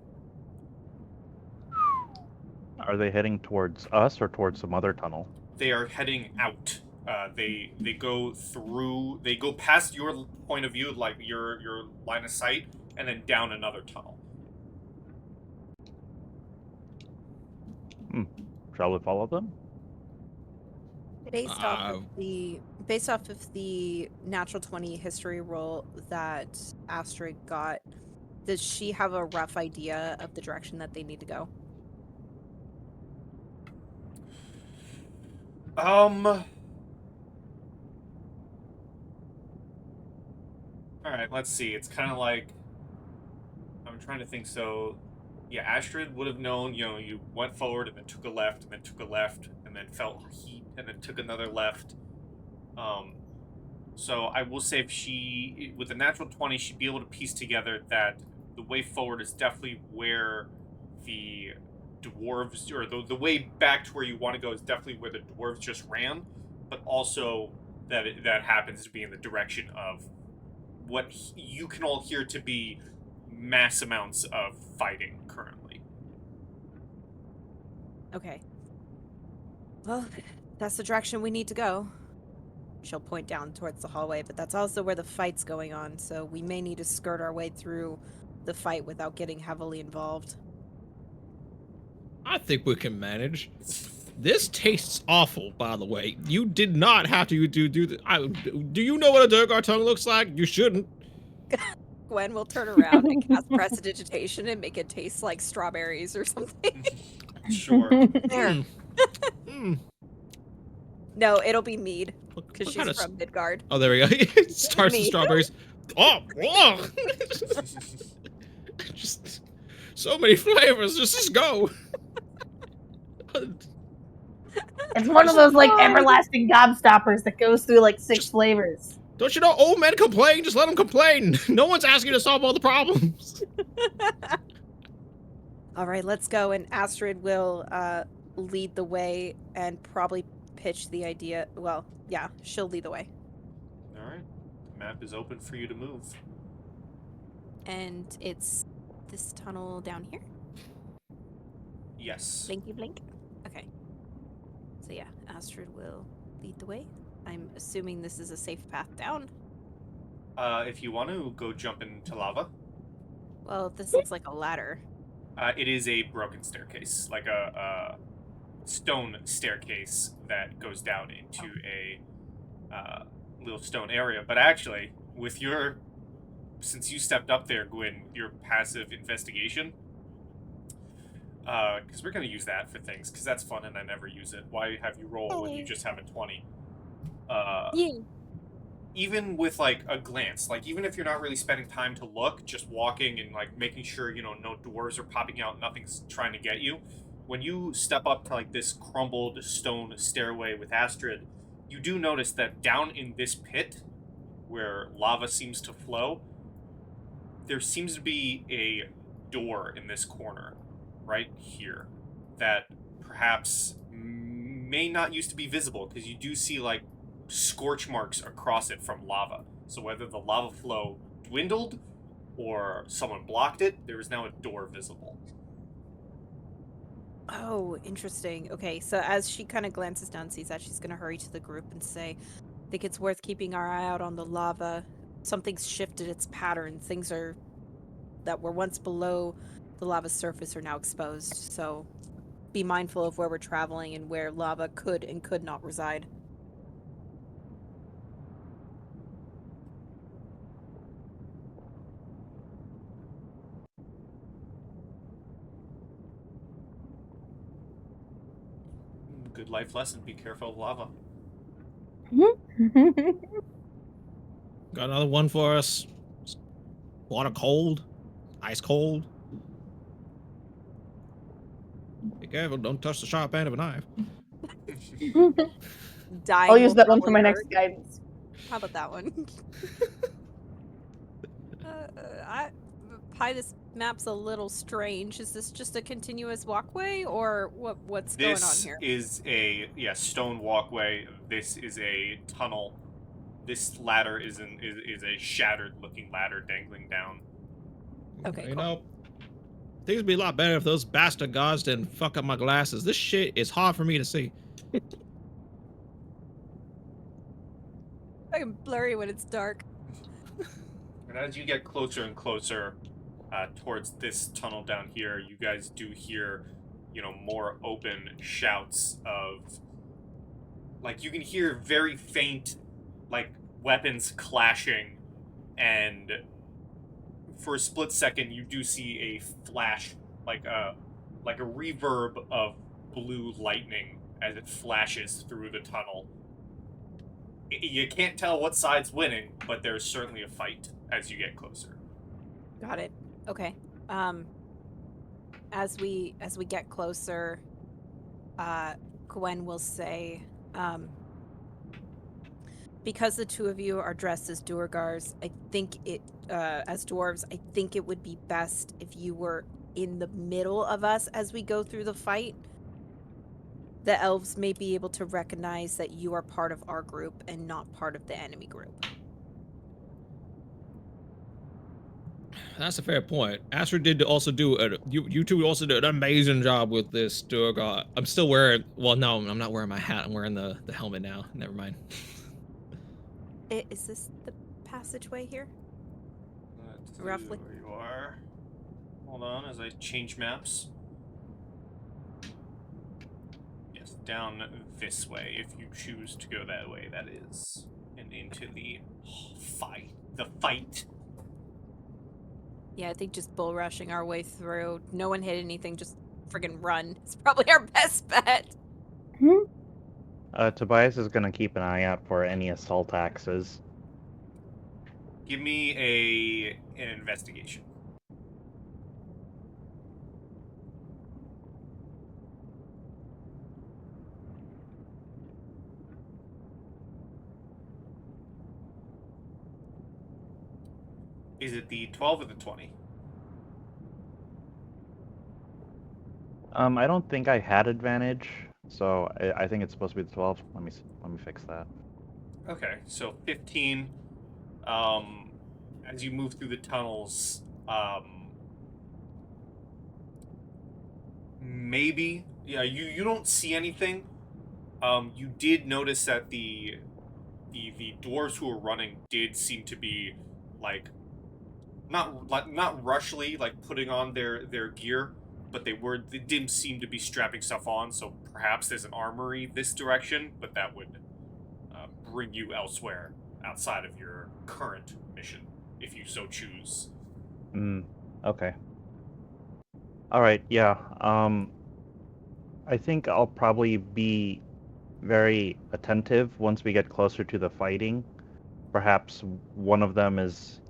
Speaker 5: Are they heading towards us or towards some other tunnel?
Speaker 1: They are heading out. They go past your point of view, like your line of sight, and then down another tunnel.
Speaker 5: Shall we follow them?
Speaker 2: Based off of the natural 20 history roll that Astrid got, does she have a rough idea of the direction that they need to go?
Speaker 1: Alright, let's see. It's kind of like, I'm trying to think. So, yeah, Astrid would have known, you know, you went forward and then took a left and then took a left and then felt heat and then took another left. So I will say, if she, with a natural 20, she'd be able to piece together that the way forward is definitely where the dwarves, or the way back to where you want to go is definitely where the dwarves just ran, but also that that happens to be in the direction of what you can all hear to be mass amounts of fighting currently.
Speaker 2: Okay. Well, that's the direction we need to go. She'll point down towards the hallway, but that's also where the fight's going on, so we may need to skirt our way through the fight without getting heavily involved.
Speaker 3: I think we can manage. This tastes awful, by the way. You did not have to do you know what a Durgar tongue looks like? You shouldn't.
Speaker 2: Gwen will turn around and cast Prestidigitation and make it taste like strawberries or something.
Speaker 1: Sure.
Speaker 2: There.
Speaker 3: Hmm.
Speaker 2: No, it'll be mead because
Speaker 3: What
Speaker 2: she's
Speaker 3: kind of
Speaker 2: from Midgard.
Speaker 3: Oh, there we go. It starts with
Speaker 2: Me.
Speaker 3: strawberries. Oh, whoa! Just so many flavors. Just go.
Speaker 4: It's one of those like everlasting gobstoppers that goes through like 6
Speaker 3: Just-
Speaker 4: flavors.
Speaker 3: Don't you know old men complain? Just let them complain. No one's asking you to solve all the problems.
Speaker 2: All right, let's go. And Astrid will lead the way and probably pitch the idea. Well, yeah, she'll lead the way.
Speaker 1: All right. The map is open for you to move.
Speaker 2: And it's this tunnel down here.
Speaker 1: Yes.
Speaker 2: Blinky blink. Okay. So yeah, Astrid will lead the way. I'm assuming this is a safe path down.
Speaker 1: If you want to go jump into lava,
Speaker 2: Well, this looks like a ladder.
Speaker 1: it is a broken staircase, like a stone staircase that goes down into a little stone area. But actually, with since you stepped up there, Gwyn, your passive investigation, because we're going to use that for things, because that's fun and I never use it. Why have you roll when you just have a 20?
Speaker 2: Yeah.
Speaker 1: Even with, like, a glance, like, even if you're not really spending time to look, just walking and, like, making sure, no dwarves are popping out, nothing's trying to get you, when you step up to, like, this crumbled stone stairway with Astrid, you do notice that down in this pit, where lava seems to flow, there seems to be a door in this corner, right here, that perhaps may not used to be visible, because you do see, like, scorch marks across it from lava. So whether the lava flow dwindled or someone blocked it, there is now a door visible.
Speaker 2: Oh, interesting. Okay, so as she kind of glances down, sees that, she's going to hurry to the group and say, I think it's worth keeping our eye out on the lava. Something's shifted its pattern. Things that were once below the lava's surface are now exposed. So be mindful of where we're traveling and where lava could and could not reside.
Speaker 1: Good life lesson, be careful of lava.
Speaker 3: Got another one for us. Water cold, ice cold. Be careful, don't touch the sharp end of a knife.
Speaker 2: Dying
Speaker 4: I'll use
Speaker 2: will
Speaker 4: that one for
Speaker 2: probably
Speaker 4: my
Speaker 2: hurt.
Speaker 4: next guidance.
Speaker 2: How about that one? Pi, this map's a little strange. Is this just a continuous walkway, or what's going on here?
Speaker 1: This is a stone walkway. This is a tunnel. This ladder is a shattered-looking ladder dangling down.
Speaker 2: Okay,
Speaker 3: You
Speaker 2: cool.
Speaker 3: know, things would be a lot better if those bastard gods didn't fuck up my glasses. This shit is hard for me to see.
Speaker 2: I'm blurry when it's dark.
Speaker 1: And as you get closer and closer towards this tunnel down here, you guys do hear, more open shouts of, like, you can hear very faint, like, weapons clashing, and for a split second, you do see a flash, like a reverb of blue lightning as it flashes through the tunnel. You can't tell what side's winning, but there's certainly a fight as you get closer.
Speaker 2: Got it. Okay. As we get closer, Gwen will say, because the two of you are dressed as Duergars, I think as dwarves, I think it would be best if you were in the middle of us as we go through the fight. The elves may be able to recognize that you are part of our group and not part of the enemy group.
Speaker 3: That's a fair point. Astrid did also do you two also did an amazing job with this Duergar. I'm still wearing. Well, no, I'm not wearing my hat. I'm wearing the helmet now. Never mind.
Speaker 2: Is this the passageway here?
Speaker 1: Let's see
Speaker 2: Roughly.
Speaker 1: where you are. Hold on as I change maps. Yes, down this way, if you choose to go that way, that is. And into the fight. The fight.
Speaker 2: Yeah, I think just bull rushing our way through. No one hit anything, just friggin' run. It's probably our best bet.
Speaker 5: Tobias is gonna keep an eye out for any assault axes.
Speaker 1: Give me an investigation. Is it the 12 or the 20?
Speaker 5: I don't think I had advantage, so I think it's supposed to be the 12. Let me fix that.
Speaker 1: Okay, so 15. As you move through the tunnels, maybe, yeah, you don't see anything. You did notice that the dwarves who were running did seem to be like not rushly like putting on their gear, but they didn't seem to be strapping stuff on. So perhaps there's an armory this direction, but that would bring you elsewhere outside of your current mission, if you so choose.
Speaker 5: Okay. All right. Yeah. I think I'll probably be very attentive once we get closer to the fighting. Perhaps one of them is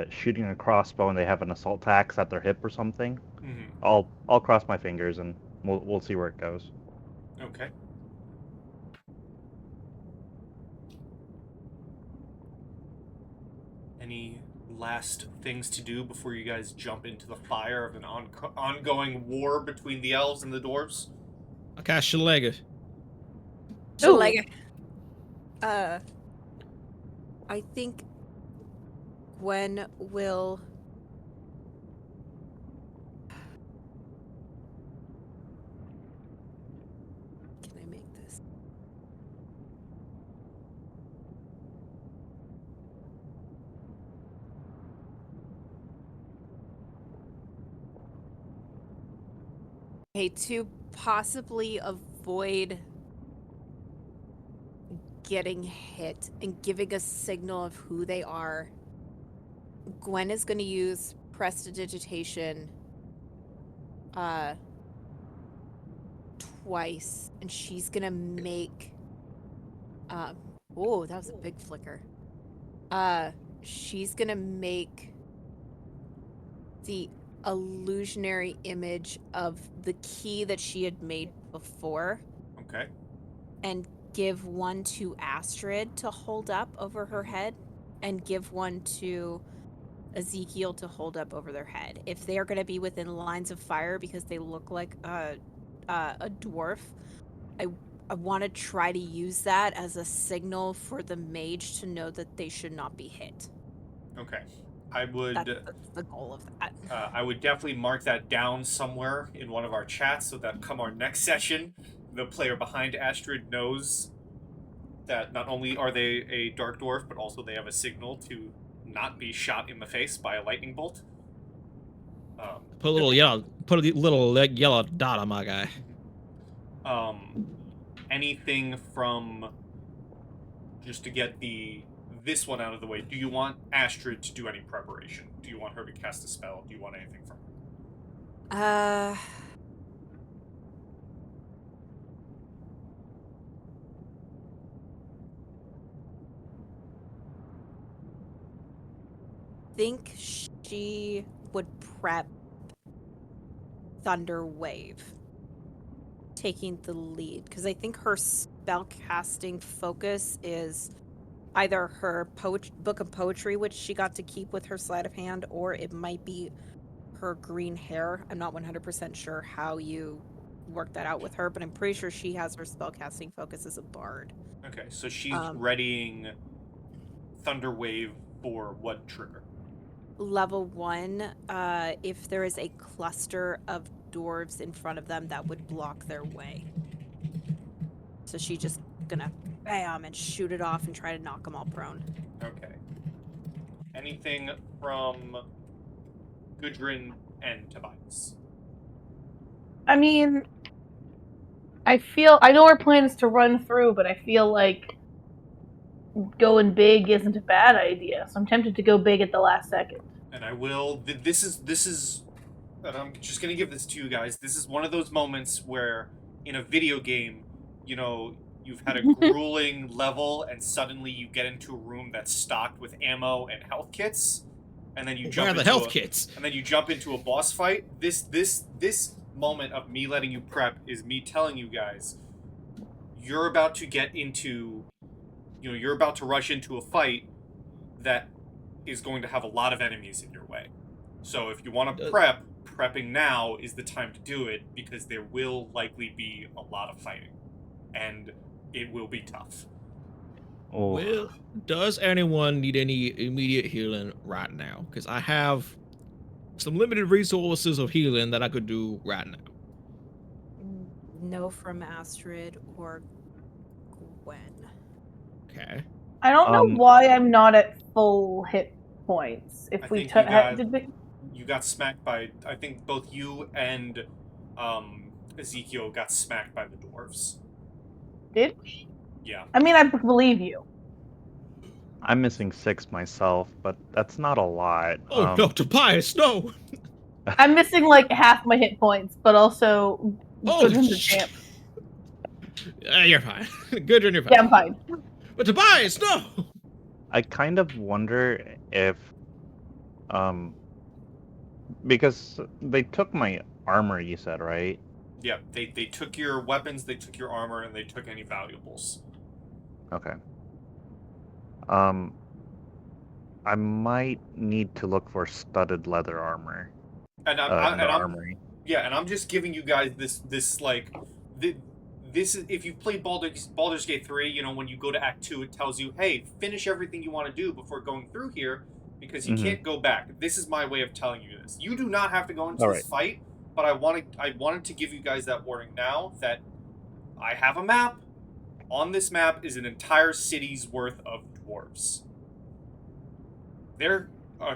Speaker 5: shooting a crossbow and they have an assault axe at their hip or something.
Speaker 1: Mm-hmm.
Speaker 5: I'll cross my fingers and we'll see where it goes.
Speaker 1: Okay. Any last things to do before you guys jump into the fire of an ongoing war between the elves and the dwarves?
Speaker 3: I cast Shalega.
Speaker 2: So,
Speaker 4: Ooh.
Speaker 2: like, I think Gwen will. Can I make this? Okay, to possibly avoid getting hit and giving a signal of who they are, Gwen is going to use prestidigitation twice, and she's going to make oh, that was a big flicker. She's going to make the illusionary image of the key that she had made before
Speaker 1: Okay.
Speaker 2: and give one to Astrid to hold up over her head and give one to Ezekiel to hold up over their head. If they are going to be within lines of fire because they look like a dwarf, I want to try to use that as a signal for the mage to know that they should not be hit.
Speaker 1: Okay. I would
Speaker 2: That's the goal of that.
Speaker 1: I would definitely mark that down somewhere in one of our chats so that come our next session, the player behind Astrid knows that not only are they a dark dwarf, but also they have a signal to not be shot in the face by a lightning bolt.
Speaker 3: Put a little yellow dot on my guy.
Speaker 1: Anything from just to get this one out of the way. Do you want Astrid to do any preparation? Do you want her to cast a spell? Do you want anything from her?
Speaker 2: Think she would prep Thunder Wave taking the lead because I think her spellcasting focus is either her book of poetry, which she got to keep with her sleight of hand, or it might be her green hair. I'm not 100% sure how you work that out with her, but I'm pretty sure she has her spellcasting focus as a bard.
Speaker 1: Okay, so she's readying Thunder Wave for what trigger?
Speaker 2: Level 1, if there is a cluster of dwarves in front of them that would block their way. So she's just gonna bam and shoot it off and try to knock them all prone.
Speaker 1: Okay. Anything from Gudrun and Tobias?
Speaker 4: I mean, I know our plan is to run through, but I feel like going big isn't a bad idea. So I'm tempted to go big at the last second.
Speaker 1: And I will. This is. And I'm just gonna give this to you guys. This is one of those moments where, in a video game, you know, you've had a grueling level, and suddenly you get into a room that's stocked with ammo and health kits, and then you
Speaker 3: Where
Speaker 1: jump
Speaker 3: are the
Speaker 1: into
Speaker 3: health
Speaker 1: a,
Speaker 3: kits?
Speaker 1: and then you jump into a boss fight. This moment of me letting you prep is me telling you guys, you're about to get into, you're about to rush into a fight that is going to have a lot of enemies in your way. So if you want to prep, prepping now is the time to do it, because there will likely be a lot of fighting, and it will be tough.
Speaker 5: Oh,
Speaker 3: Well, does anyone need any immediate healing right now? Because I have some limited resources of healing that I could do right now.
Speaker 2: No from Astrid or Gwen.
Speaker 3: Okay.
Speaker 4: I don't know why I'm not at full hit points.
Speaker 1: I
Speaker 4: If we
Speaker 1: think
Speaker 4: did we?
Speaker 1: you got smacked by, I think both you and Ezekiel got smacked by the dwarves.
Speaker 4: Did we?
Speaker 1: Yeah.
Speaker 4: I mean, I believe you.
Speaker 5: I'm missing 6 myself, but that's not a lot.
Speaker 3: Oh no, Tobias, no!
Speaker 4: I'm missing like half my hit points, but also
Speaker 3: Holy
Speaker 4: Gudrun's a
Speaker 3: shit!
Speaker 4: champ.
Speaker 3: You're fine. Good, you're fine.
Speaker 4: Yeah, I'm fine.
Speaker 3: But Tobias, no!
Speaker 5: I kind of wonder if, because they took my armor, you said, right?
Speaker 1: Yeah, they took your weapons, they took your armor, and they took any valuables.
Speaker 5: Okay. I might need to look for studded leather armor.
Speaker 1: And I'm just giving you guys this is if you've played Baldur's Gate 3, when you go to Act 2, it tells you, hey, finish everything you want to do before going through here, because you can't go back. This is my way of telling you this. You do not have to go into this fight, but I wanted to give you guys that warning now that I have a map. On this map is an entire city's worth of dwarves. A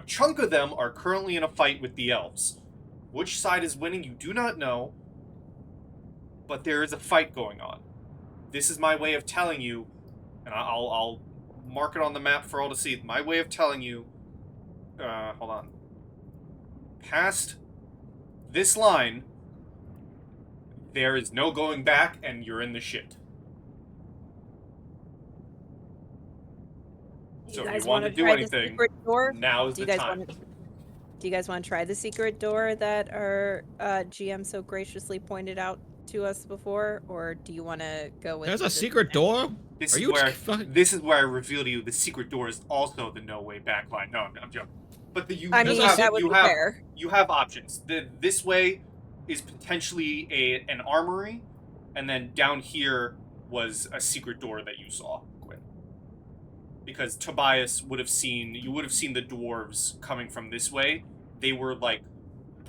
Speaker 1: chunk of them are currently in a fight with the elves. Which side is winning, you do not know, but there is a fight going on. This is my way of telling you, and I'll mark it on the map for all to see. My way of telling you, hold on. Past this line, there is no going back, and you're in the shit. So if you want to do anything, now is the time.
Speaker 2: Do you guys want to try the secret door that our GM so graciously pointed out to us before, or do you want to go with?
Speaker 3: There's a secret door.
Speaker 1: This is where I reveal to you the secret door is also the no way back line. No, I'm joking. But you have options. This way is potentially an armory, and then down here was a secret door that you saw, Quinn. Because Tobias would have seen the dwarves coming from this way. They were like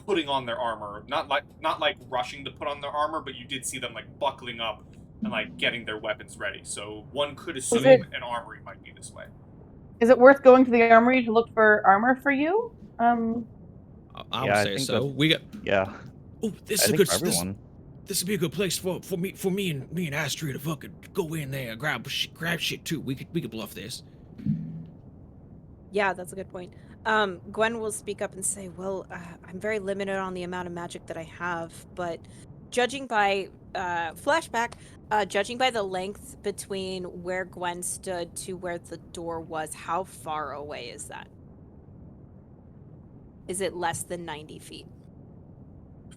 Speaker 1: putting on their armor, not like rushing to put on their armor, but you did see them like buckling up and like getting their weapons ready. So one could assume an armory might be this way.
Speaker 4: Is it worth going to the armory to look for armor for you?
Speaker 3: I would say so. We got.
Speaker 5: Yeah.
Speaker 3: Oh, this is a good.
Speaker 5: For everyone.
Speaker 3: This would be a good place for me and Astrid to fucking go in there and grab shit too. We could bluff this.
Speaker 2: Yeah, that's a good point. Gwen will speak up and say, well, I'm very limited on the amount of magic that I have, but judging by judging by the length between where Gwen stood to where the door was, how far away is that? Is it less than 90 feet?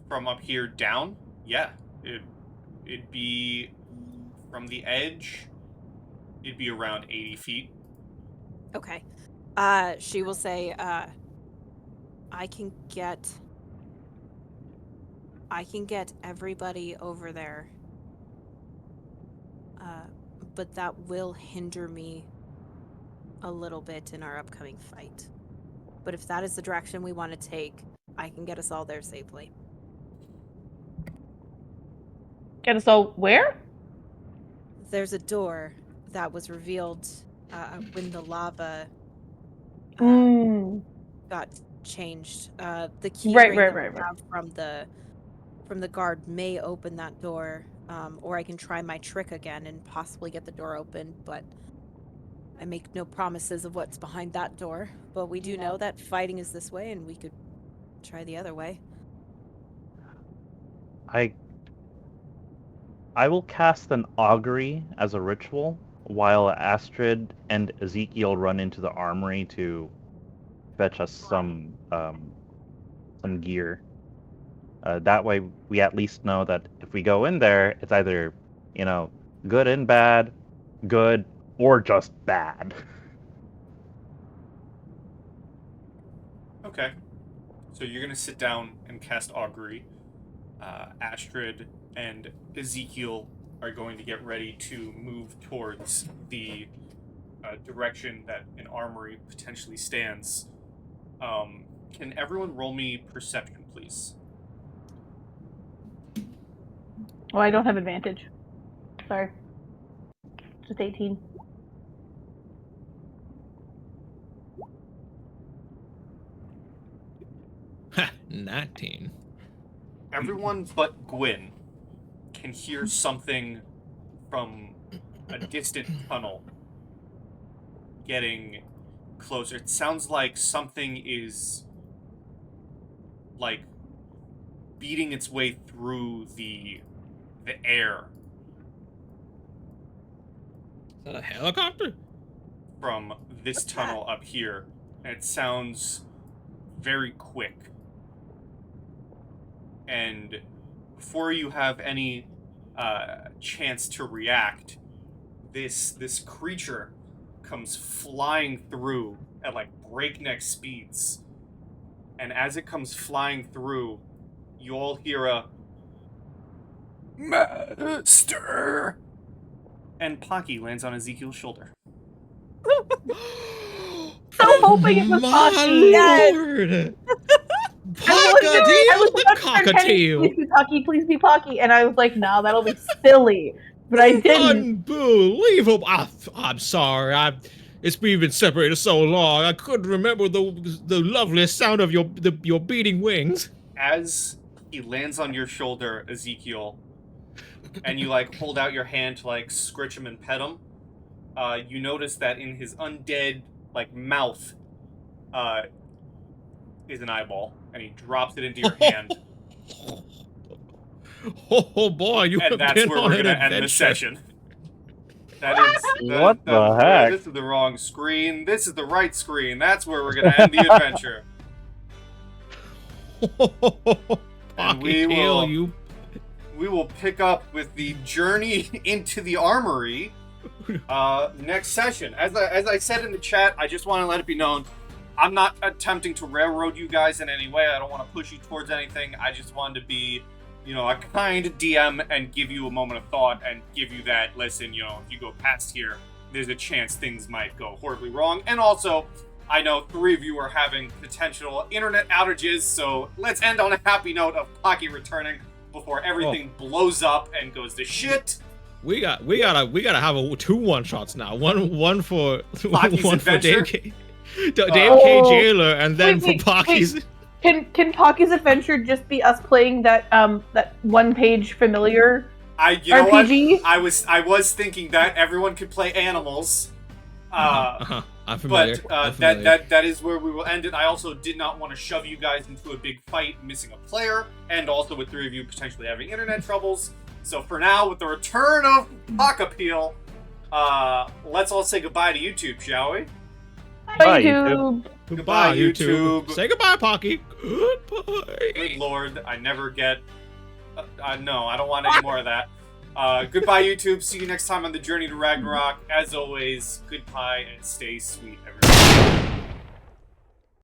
Speaker 1: From up here down? Yeah, it'd be from the edge. It'd be around 80 feet.
Speaker 2: Okay. She will say, I can get everybody over there. But that will hinder me a little bit in our upcoming fight. But if that is the direction we want to take, I can get us all there safely.
Speaker 4: Get us all where?
Speaker 2: There's a door that was revealed when the lava got changed. The key from the guard may open that door, or I can try my trick again and possibly get the door open. But I make no promises of what's behind that door, but we do know that fighting is this way, and we could try the other way.
Speaker 5: I will cast an augury as a ritual while Astrid and Ezekiel run into the armory to fetch us some gear. That way, we at least know that if we go in there, it's either, good and bad, good, or just bad.
Speaker 1: Okay. So you're going to sit down and cast augury. Astrid and Ezekiel are going to get ready to move towards the direction that an armory potentially stands. Can everyone roll me perception, please?
Speaker 4: Oh, I don't have advantage. Sorry. Just 18.
Speaker 3: Ha, 19.
Speaker 1: Everyone but Gwyn can hear something from a distant tunnel getting closer. It sounds like something is like beating its way through the air
Speaker 3: Is that a helicopter?
Speaker 1: from this tunnel up here, and it sounds very quick. And before you have any chance to react, this creature comes flying through at like breakneck speeds. And as it comes flying through, you all hear a "Master!" And Pocky lands on Ezekiel's shoulder.
Speaker 4: So hoping it was
Speaker 3: my
Speaker 4: Pocky.
Speaker 3: lord!
Speaker 4: I was
Speaker 3: the
Speaker 4: pretending,
Speaker 3: cockatiel!
Speaker 4: please be Pocky, please be Pocky. And I was like, no, that'll be silly. But I didn't.
Speaker 3: Unbelievable! I'm sorry. It's been separated so long. I couldn't remember the lovely sound of your beating wings.
Speaker 1: As he lands on your shoulder, Ezekiel, and you like hold out your hand to like scritch him and pet him, you notice that in his undead like mouth is an eyeball, and he drops it into your hand.
Speaker 3: Oh boy, you have
Speaker 1: And that's
Speaker 3: been
Speaker 1: where
Speaker 3: on
Speaker 1: we're
Speaker 3: an
Speaker 1: gonna end the
Speaker 3: adventure.
Speaker 1: session. That is
Speaker 5: What the heck?
Speaker 1: This is the wrong screen. This is the right screen. That's where we're gonna end the adventure. And we will pick up with the journey into the armory next session. As I said in the chat, I just want to let it be known, I'm not attempting to railroad you guys in any way. I don't want to push you towards anything. I just wanted to be, a kind DM and give you a moment of thought and give you that, listen, if you go past here, there's a chance things might go horribly wrong. And also, I know 3 of you are having potential internet outages, so let's end on a happy note of Pocky returning before everything blows up and goes to shit.
Speaker 3: We gotta have 2 one-shots now. One for
Speaker 1: Pocky's
Speaker 3: one for
Speaker 1: adventure?
Speaker 3: Dave K. Jailer, and then
Speaker 4: Wait,
Speaker 3: for Pocky's.
Speaker 4: wait. Can Pocky's adventure just be us playing that 1-page familiar
Speaker 1: You know what?
Speaker 4: RPG?
Speaker 1: I was thinking that everyone could play animals.
Speaker 3: I'm familiar.
Speaker 1: But
Speaker 3: I'm familiar.
Speaker 1: that is where we will end it. I also did not want to shove you guys into a big fight missing a player, and also with 3 of you potentially having internet troubles. So for now, with the return of Pockapeel, let's all say goodbye to YouTube, shall we?
Speaker 4: Bye,
Speaker 5: YouTube.
Speaker 4: YouTube.
Speaker 3: Goodbye, YouTube.
Speaker 1: YouTube.
Speaker 3: Say goodbye, Pocky. Goodbye.
Speaker 1: Good lord, I never get... no, I don't want any more of that. Goodbye, YouTube. See you next time on the journey to Ragnarok. As always, goodbye and stay sweet, everyone.